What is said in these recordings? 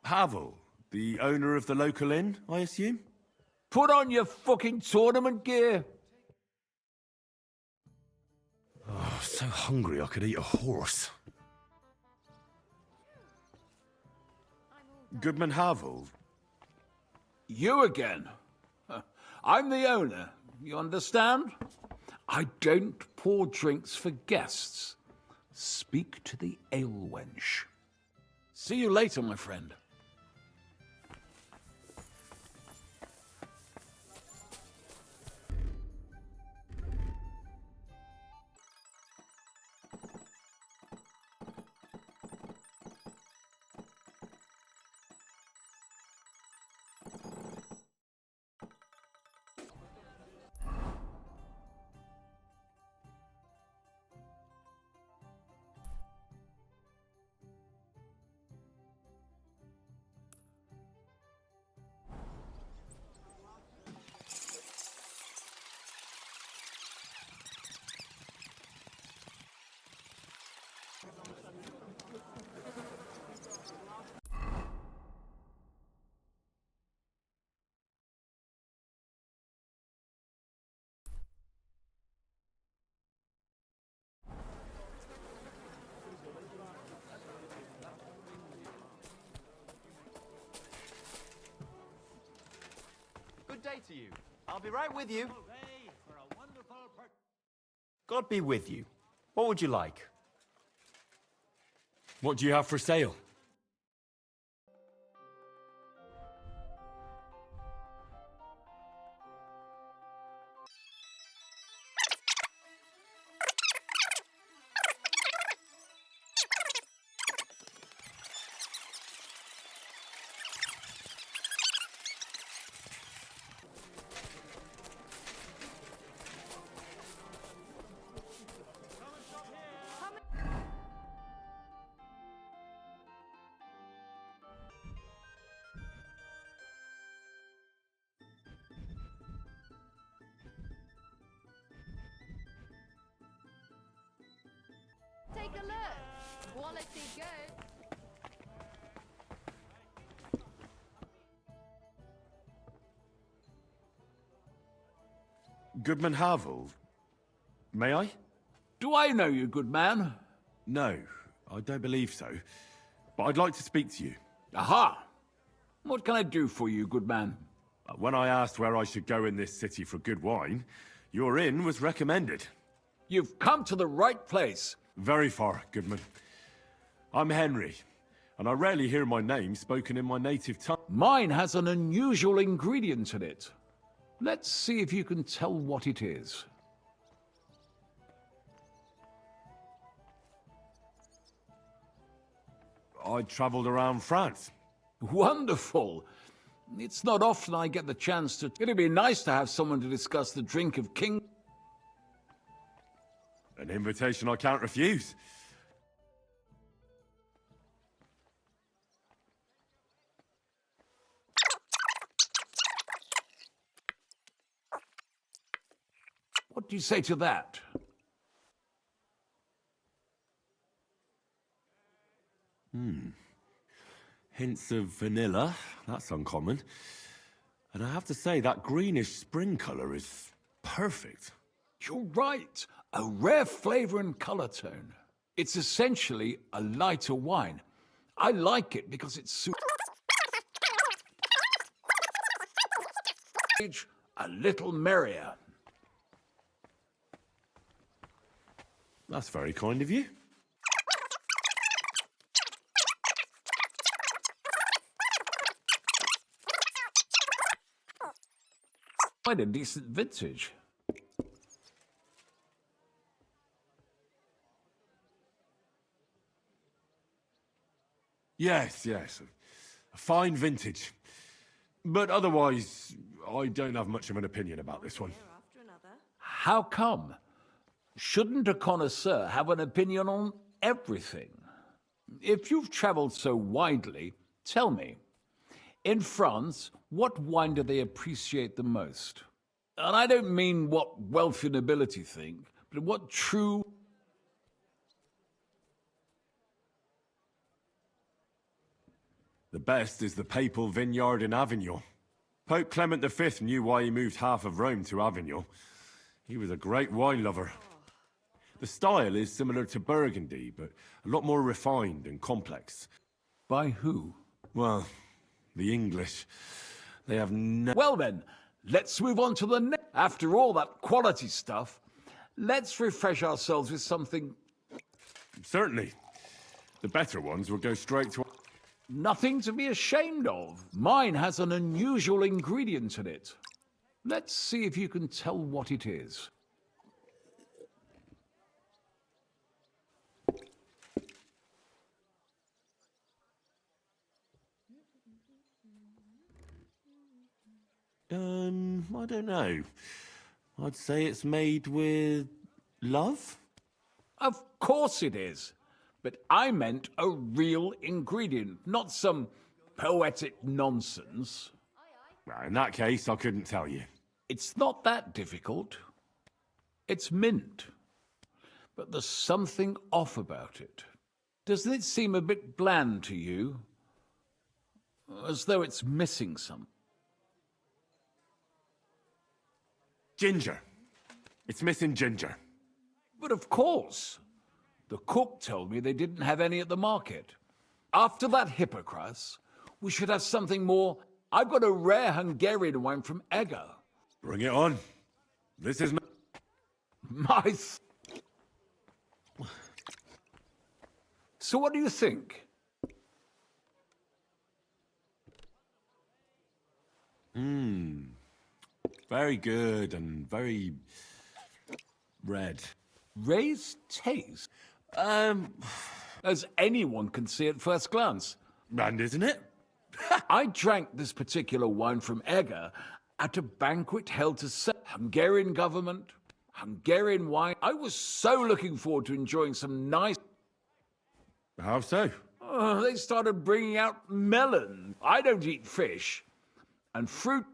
Havel, the owner of the local inn, I assume? Put on your fucking tournament gear. Oh, so hungry I could eat a horse. Goodman Havel. You again. I'm the owner, you understand? I don't pour drinks for guests. Speak to the alewench. See you later, my friend. Good day to you. I'll be right with you. God be with you. What would you like? What do you have for sale? Take a look. Quality good. Goodman Havel. May I? Do I know you, good man? No, I don't believe so. But I'd like to speak to you. Aha! What can I do for you, good man? When I asked where I should go in this city for good wine, your inn was recommended. You've come to the right place. Very far, Goodman. I'm Henry, and I rarely hear my name spoken in my native tongue. Mine has an unusual ingredient in it. Let's see if you can tell what it is. I travelled around France. Wonderful. It's not often I get the chance to... It'd be nice to have someone to discuss the drink of king... An invitation I can't refuse. What do you say to that? Hints of vanilla. That's uncommon. And I have to say, that greenish spring colour is perfect. You're right. A rare flavor and color tone. It's essentially a lighter wine. I like it because it's a little merrier. That's very kind of you. Quite a decent vintage. Yes, yes. A fine vintage. But otherwise, I don't have much of an opinion about this one. How come? Shouldn't a connoisseur have an opinion on everything? If you've traveled so widely, tell me, in France, what wine do they appreciate the most? And I don't mean what wealthy nobility think, but what true... The best is the papal vineyard in Avignon. Pope Clement V knew why he moved half of Rome to Avignon. He was a great wine lover. The style is similar to Burgundy, but a lot more refined and complex. By who? Well, the English. They have no... Well then, let's move on to the next. After all that quality stuff, let's refresh ourselves with something... Certainly. The better ones will go straight to... Nothing to be ashamed of. Mine has an unusual ingredient in it. Let's see if you can tell what it is. I don't know. I'd say it's made with... love? Of course it is. But I meant a real ingredient, not some poetic nonsense. Well, in that case, I couldn't tell you. It's not that difficult. It's mint. But there's something off about it. Doesn't it seem a bit bland to you? As though it's missing something. Ginger. It's missing ginger. But of course. The cook told me they didn't have any at the market. After that hippocras, we should have something more. I've got a rare Hungarian wine from Eger. Bring it on. This is... My... So what do you think? Very good and very... red. Ray's taste? As anyone can see at first glance. And isn't it? I drank this particular wine from Eger at a banquet held to Hungarian government, Hungarian wine. I was so looking forward to enjoying some nice... How so? They started bringing out melon. I don't eat fish. And fruit...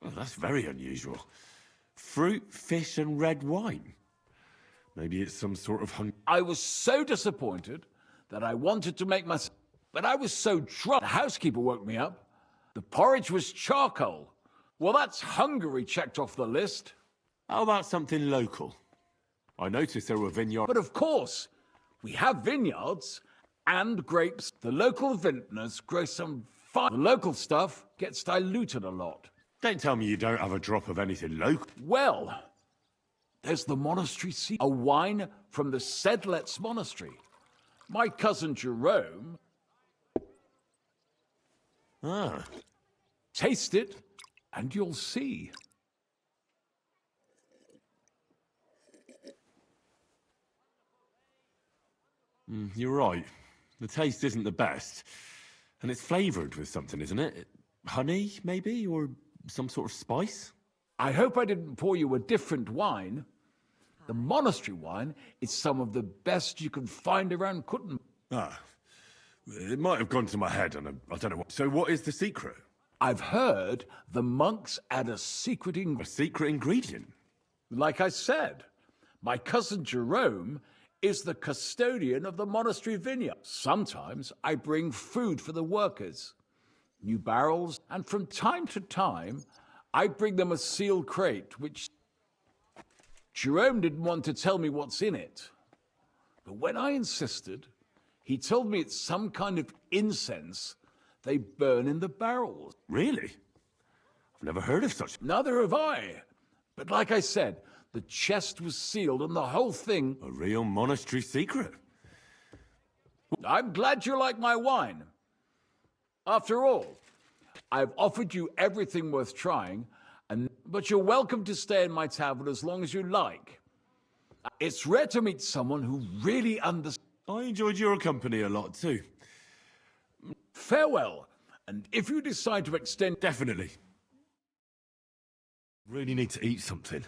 Oh, that's very unusual. Fruit, fish, and red wine. Maybe it's some sort of I was so disappointed that I wanted to make my... But I was so drunk, the housekeeper woke me up. The porridge was charcoal. Well, that's Hungary checked off the list. How about something local? I noticed there were vineyards. But of course, we have vineyards and grapes. The local vintners grow some fine... The local stuff gets diluted a lot. Don't tell me you don't have a drop of anything local. Well, there's the monastery secret, a wine from the Sedlets monastery. My cousin Jerome... Ah. Taste it, and you'll see. You're right. The taste isn't the best. And it's flavoured with something, isn't it? Honey, maybe? Or some sort of spice? I hope I didn't pour you a different wine. The monastery wine is some of the best you can find around Kutton. Ah. It might have gone to my head, and I don't know what. So what is the secret? I've heard the monks add a secret A ingredient. secret ingredient? Like I said, my cousin Jerome is the custodian of the monastery vineyard. Sometimes I bring food for the workers, new barrels, and from time to time, I bring them a sealed crate, which Jerome didn't want to tell me what's in it. But when I insisted, he told me it's some kind of incense they burn in the barrels. Really? I've never heard of such. Neither have I. But like I said, the chest was sealed and the whole thing... A real monastery secret? I'm glad you like my wine. After all, I've offered you everything worth trying, but you're welcome to stay in my tavern as long as you like. It's rare to meet someone who really understands. I enjoyed your company a lot too. Farewell, and if you decide to extend... Definitely. Really need to eat something.